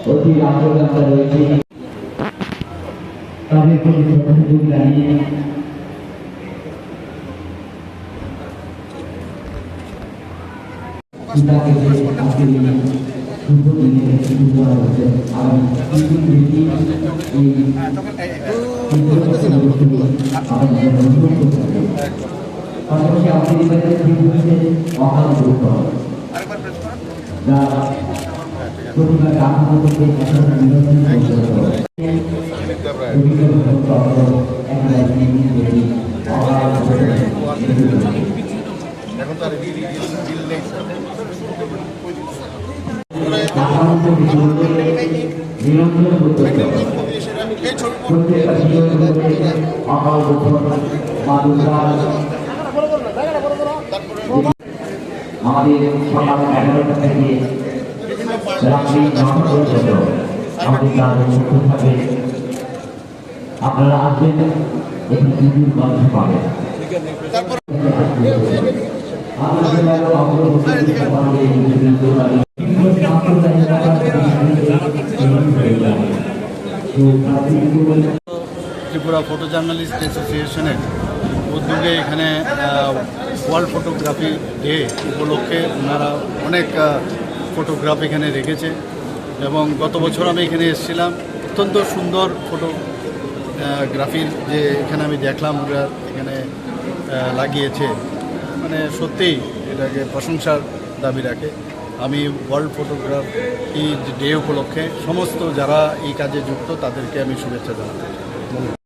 অতি আন্দোলনটা রয়েছে তাদের প্রতি শ্রদ্ধাঞ্জলি জানিয়ে পিতাকে শুভ দিনে শুরু করা হচ্ছে আগামী 3 দিন পাশাপাশি আমাদের অকাল দুঃখ যা প্রতিবার আনন্দ থেকে আমাদের সকাল 11টা থেকে রাত্রি 9টা পর্যন্ত আমাদের কার্যক্রম থাকে। আপনারা আসবেন, এখানে বিভিন্ন গল্প পাবেন। ত্রিপুরা ফটো জার্নালিস্ট অ্যাসোসিয়েশনের উদ্যোগে এখানে ওয়ার্ল্ড ফটোগ্রাফি ডে উপলক্ষে ওনারা অনেক ফটোগ্রাফ এখানে রেখেছে এবং গত বছর আমি এখানে এসেছিলাম। অত্যন্ত সুন্দর ফটোগ্রাফির যে এখানে আমি দেখলাম ওরা এখানে লাগিয়েছে, মানে সত্যিই এটাকে প্রশংসার দাবি রাখে। আমি ওয়ার্ল্ড ফটোগ্রাফি ডে উপলক্ষে সমস্ত যারা এই কাজে যুক্ত তাদেরকে আমি শুভেচ্ছা জানাতে চাই।